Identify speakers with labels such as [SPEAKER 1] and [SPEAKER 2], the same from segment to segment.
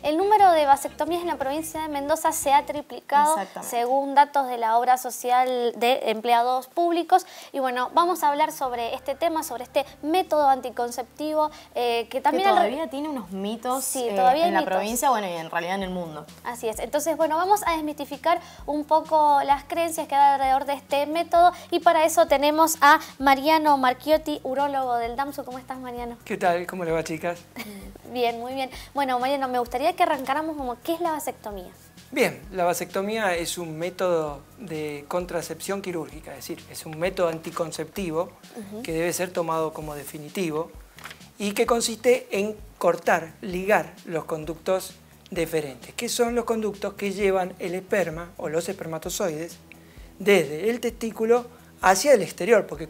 [SPEAKER 1] El número de vasectomías en la provincia de Mendoza se ha triplicado según datos de la obra social de empleados públicos. Y bueno, vamos a hablar sobre este tema, sobre este método anticonceptivo que también...
[SPEAKER 2] Que todavía tiene unos mitos en la provincia, bueno, y en realidad en el mundo.
[SPEAKER 1] Así es. Entonces, bueno, vamos a desmitificar un poco las creencias que hay alrededor de este método y para eso tenemos a Mariano Marchiotti, urólogo del DAMSU. ¿Cómo estás, Mariano?
[SPEAKER 3] ¿Qué tal? ¿Cómo le va, chicas?
[SPEAKER 1] Bien, muy bien. Bueno, Mariano, me gustaría que arrancáramos como ¿qué es la vasectomía?
[SPEAKER 3] Bien, la vasectomía es un método de contracepción quirúrgica, es decir, es un método anticonceptivo que debe ser tomado como definitivo y que consiste en cortar, ligar los conductos deferentes, que son los conductos que llevan el esperma o los espermatozoides desde el testículo hacia el exterior, porque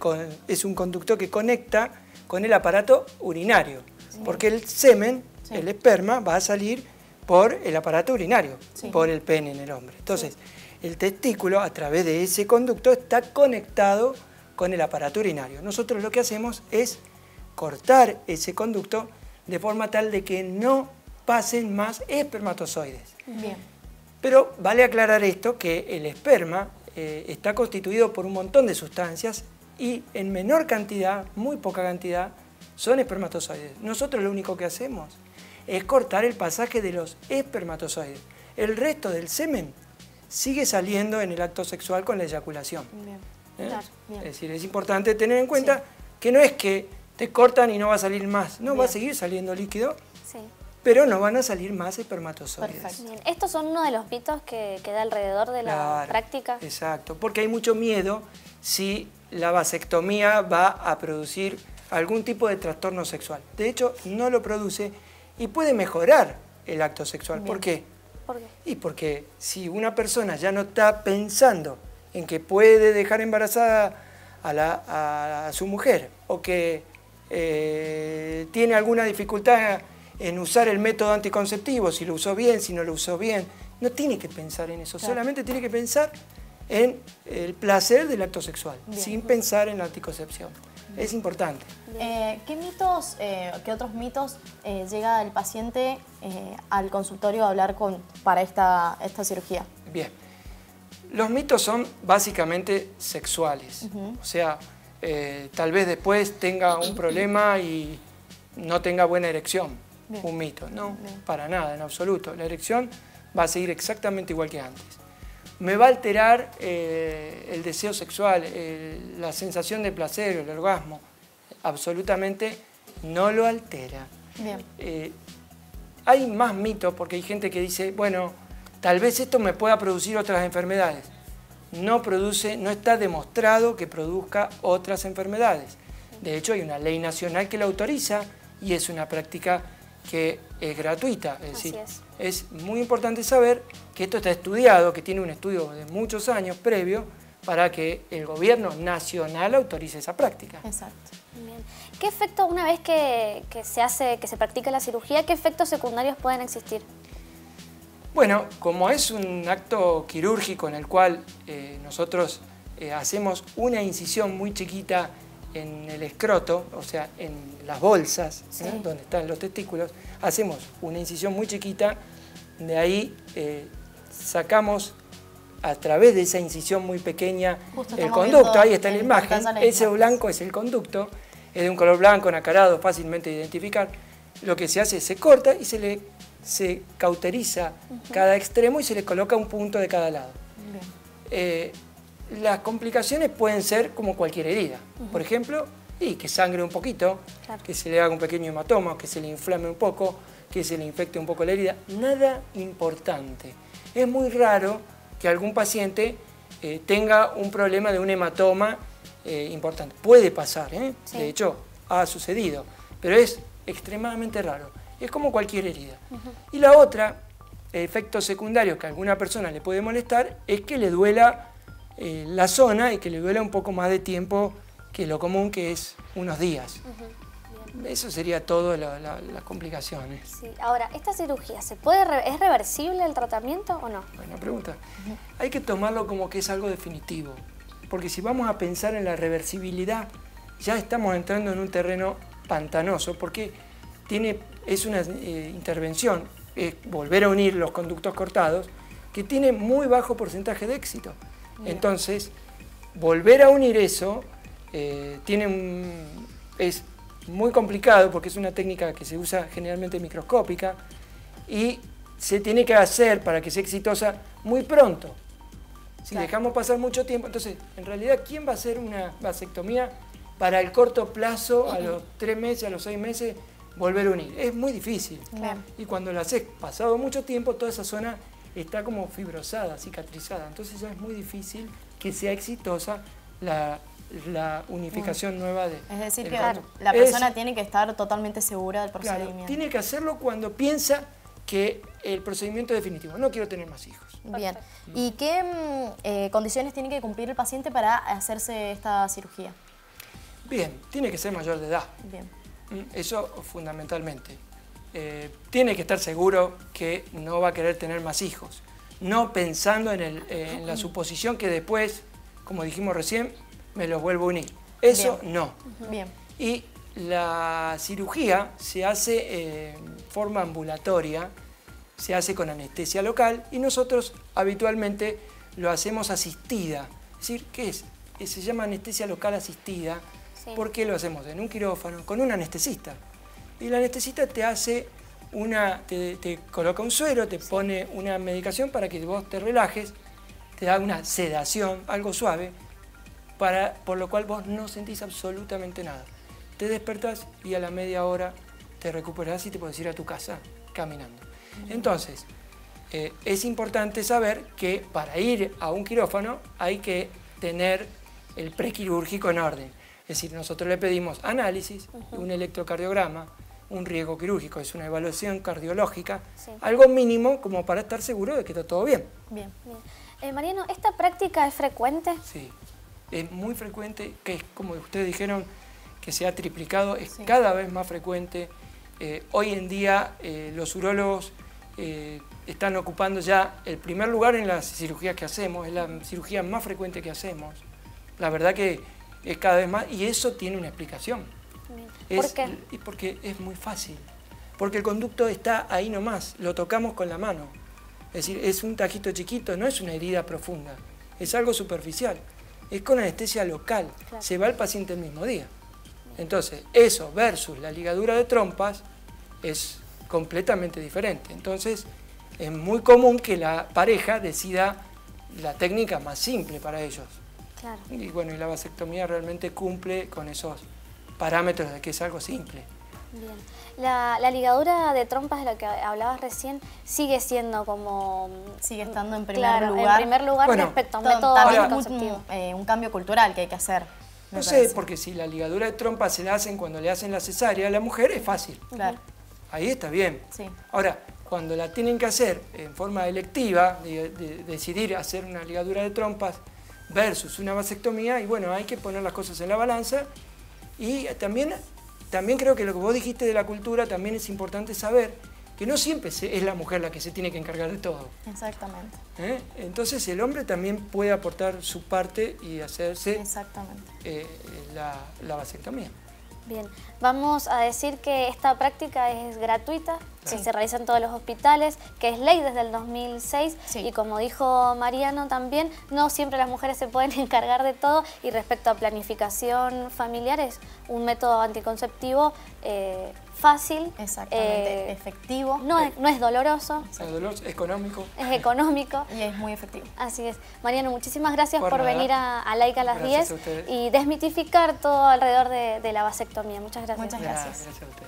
[SPEAKER 3] es un conducto que conecta con el aparato urinario, porque el semen, el esperma, va a salir por el aparato urinario, por el pene en el hombre. Entonces, el testículo, a través de ese conducto, está conectado con el aparato urinario. Nosotros lo que hacemos es cortar ese conducto de forma tal de que no pasen más espermatozoides.
[SPEAKER 2] Bien.
[SPEAKER 3] Pero vale aclarar esto, que el esperma está constituido por un montón de sustancias y en menor cantidad, muy poca cantidad, son espermatozoides. Nosotros lo único que hacemos es cortar el pasaje de los espermatozoides. El resto del semen sigue saliendo en el acto sexual con la eyaculación.
[SPEAKER 2] Bien.
[SPEAKER 1] Claro, bien.
[SPEAKER 3] Es decir, es importante tener en cuenta que no es que te cortan y no va a salir más. No, va a seguir saliendo líquido, pero no van a salir más espermatozoides.
[SPEAKER 2] Perfecto.
[SPEAKER 1] Bien. Estos son uno de los mitos que da alrededor de la práctica.
[SPEAKER 3] Exacto, porque hay mucho miedo si la vasectomía va a producir algún tipo de trastorno sexual. De hecho, no lo produce y puede mejorar el acto sexual. ¿Por qué?
[SPEAKER 1] ¿Por qué?
[SPEAKER 3] Y porque si una persona ya no está pensando en que puede dejar embarazada a su mujer o que tiene alguna dificultad en usar el método anticonceptivo, si lo usó bien, si no lo usó bien, no tiene que pensar en eso, solamente tiene que pensar en el placer del acto sexual, sin pensar en la anticoncepción. Es importante.
[SPEAKER 2] ¿Qué mitos, qué otros mitos llega el paciente al consultorio a hablar para esta cirugía?
[SPEAKER 3] Bien. Los mitos son básicamente sexuales. O sea, tal vez después tenga un problema y no tenga buena erección. Un mito. No, para nada, en absoluto. La erección va a seguir exactamente igual que antes. Me va a alterar el deseo sexual, la sensación de placer, el orgasmo. Absolutamente no lo altera.
[SPEAKER 2] Bien.
[SPEAKER 3] Hay más mitos porque hay gente que dice, bueno, tal vez esto me pueda producir otras enfermedades. No está demostrado que produzca otras enfermedades. De hecho, hay una ley nacional que la autoriza y es una práctica que es gratuita. Es decir, es muy importante saber que esto está estudiado, que tiene un estudio de muchos años previo para que el gobierno nacional autorice esa práctica.
[SPEAKER 2] Exacto.
[SPEAKER 1] Bien. ¿Qué efectos, una vez que se practica la cirugía, qué efectos secundarios pueden existir?
[SPEAKER 3] Bueno, como es un acto quirúrgico en el cual nosotros hacemos una incisión muy chiquita en el escroto, o sea, en las bolsas, donde están los testículos, hacemos una incisión muy chiquita, de ahí sacamos a través de esa incisión muy pequeña el conducto, ahí está en la imagen, ese blanco es el conducto, es de un color blanco, nacarado, fácilmente de identificar. Lo que se hace es se corta y se cauteriza cada extremo y se le coloca un punto de cada lado. Las complicaciones pueden ser como cualquier herida. Por ejemplo, que sangre un poquito, que se le haga un pequeño hematoma, que se le inflame un poco, que se le infecte un poco la herida. Nada importante. Es muy raro que algún paciente tenga un problema de un hematoma importante. Puede pasar, de hecho ha sucedido, pero es extremadamente raro. Es como cualquier herida. Y la otra, efecto secundario que a alguna persona le puede molestar, es que le duela la zona y que le duela un poco más de tiempo que lo común, que es unos días. Eso sería todo las complicaciones.
[SPEAKER 1] Sí. Ahora, ¿esta cirugía es reversible el tratamiento o no?
[SPEAKER 3] Buena pregunta. Hay que tomarlo como que es algo definitivo, porque si vamos a pensar en la reversibilidad, ya estamos entrando en un terreno pantanoso, porque es una intervención es volver a unir los conductos cortados, que tiene muy bajo porcentaje de éxito. Bien. Entonces, volver a unir eso es muy complicado porque es una técnica que se usa generalmente microscópica y se tiene que hacer para que sea exitosa muy pronto. Si dejamos pasar mucho tiempo, entonces, en realidad, ¿quién va a hacer una vasectomía para el corto plazo, a los 3 meses, a los 6 meses, volver a unir? Es muy difícil. Claro. Y cuando lo haces pasado mucho tiempo, toda esa zona está como fibrosada, cicatrizada. Entonces ya es muy difícil que sea exitosa la unificación nueva de...
[SPEAKER 2] Es decir, que la persona tiene que estar totalmente segura del procedimiento. Claro,
[SPEAKER 3] tiene que hacerlo cuando piensa que el procedimiento es definitivo. No quiero tener más hijos.
[SPEAKER 2] Bien. ¿Y qué condiciones tiene que cumplir el paciente para hacerse esta cirugía?
[SPEAKER 3] Bien, tiene que ser mayor de edad.
[SPEAKER 2] Bien.
[SPEAKER 3] Eso fundamentalmente. Tiene que estar seguro que no va a querer tener más hijos. No pensando en la suposición que después, como dijimos recién, me los vuelvo a unir. Eso bien. No.
[SPEAKER 2] Bien.
[SPEAKER 3] Y la cirugía se hace en forma ambulatoria, se hace con anestesia local y nosotros habitualmente lo hacemos asistida. Es decir, ¿qué es? Se llama anestesia local asistida. Sí. ¿Por qué lo hacemos? En un quirófano, con un anestesista. Y el anestesista te hace te coloca un suero, te pone una medicación para que vos te relajes, te da una sedación, algo suave, por lo cual vos no sentís absolutamente nada. Te despertás y a la media hora te recuperás y te podés ir a tu casa caminando. Entonces, es importante saber que para ir a un quirófano hay que tener el prequirúrgico en orden. Es decir, nosotros le pedimos análisis, un electrocardiograma, un riesgo quirúrgico, es una evaluación cardiológica, algo mínimo como para estar seguro de que está todo bien.
[SPEAKER 1] Bien. Mariano, ¿esta práctica es frecuente?
[SPEAKER 3] Sí, es muy frecuente, que es como ustedes dijeron, que se ha triplicado, es cada vez más frecuente. Hoy en día los urólogos están ocupando ya el primer lugar en las cirugías que hacemos, es la cirugía más frecuente que hacemos. La verdad que es cada vez más, y eso tiene una explicación.
[SPEAKER 1] ¿Por qué?
[SPEAKER 3] Porque es muy fácil, porque el conducto está ahí nomás, lo tocamos con la mano. Es decir, es un tajito chiquito, no es una herida profunda, es algo superficial. Es con anestesia local, se va el paciente el mismo día. Entonces, eso versus la ligadura de trompas es completamente diferente. Entonces, es muy común que la pareja decida la técnica más simple para ellos.
[SPEAKER 1] Claro.
[SPEAKER 3] Y bueno, y la vasectomía realmente cumple con esos parámetros de que es algo simple.
[SPEAKER 1] Bien. La ligadura de trompas de la que hablabas recién sigue siendo como...
[SPEAKER 2] Sigue estando en primer lugar.
[SPEAKER 1] En primer lugar, bueno, respecto a un método anticonceptivo.
[SPEAKER 2] Un cambio cultural que hay que hacer.
[SPEAKER 3] No sé, porque si la ligadura de trompas se la hacen cuando le hacen la cesárea a la mujer, es fácil.
[SPEAKER 2] Claro.
[SPEAKER 3] Ahí está bien.
[SPEAKER 2] Sí.
[SPEAKER 3] Ahora, cuando la tienen que hacer en forma electiva, de decidir hacer una ligadura de trompas versus una vasectomía, y bueno, hay que poner las cosas en la balanza. Y también creo que lo que vos dijiste de la cultura, también es importante saber que no siempre es la mujer la que se tiene que encargar de todo.
[SPEAKER 2] Exactamente.
[SPEAKER 3] Entonces el hombre también puede aportar su parte y hacerse la vasectomía.
[SPEAKER 1] Bien, vamos a decir que esta práctica es gratuita, que se realiza en todos los hospitales, que es ley desde el 2006 y como dijo Mariano también, no siempre las mujeres se pueden encargar de todo y respecto a planificación familiar es un método anticonceptivo fácil,
[SPEAKER 2] efectivo,
[SPEAKER 1] no es doloroso,
[SPEAKER 3] es económico.
[SPEAKER 1] Es económico
[SPEAKER 2] y es muy efectivo.
[SPEAKER 1] Así es. Mariano, muchísimas gracias por venir a Laica a las 10
[SPEAKER 3] a
[SPEAKER 1] y desmitificar todo alrededor de la vasectomía. Muchas gracias.
[SPEAKER 2] Muchas gracias.
[SPEAKER 3] Gracias a ustedes.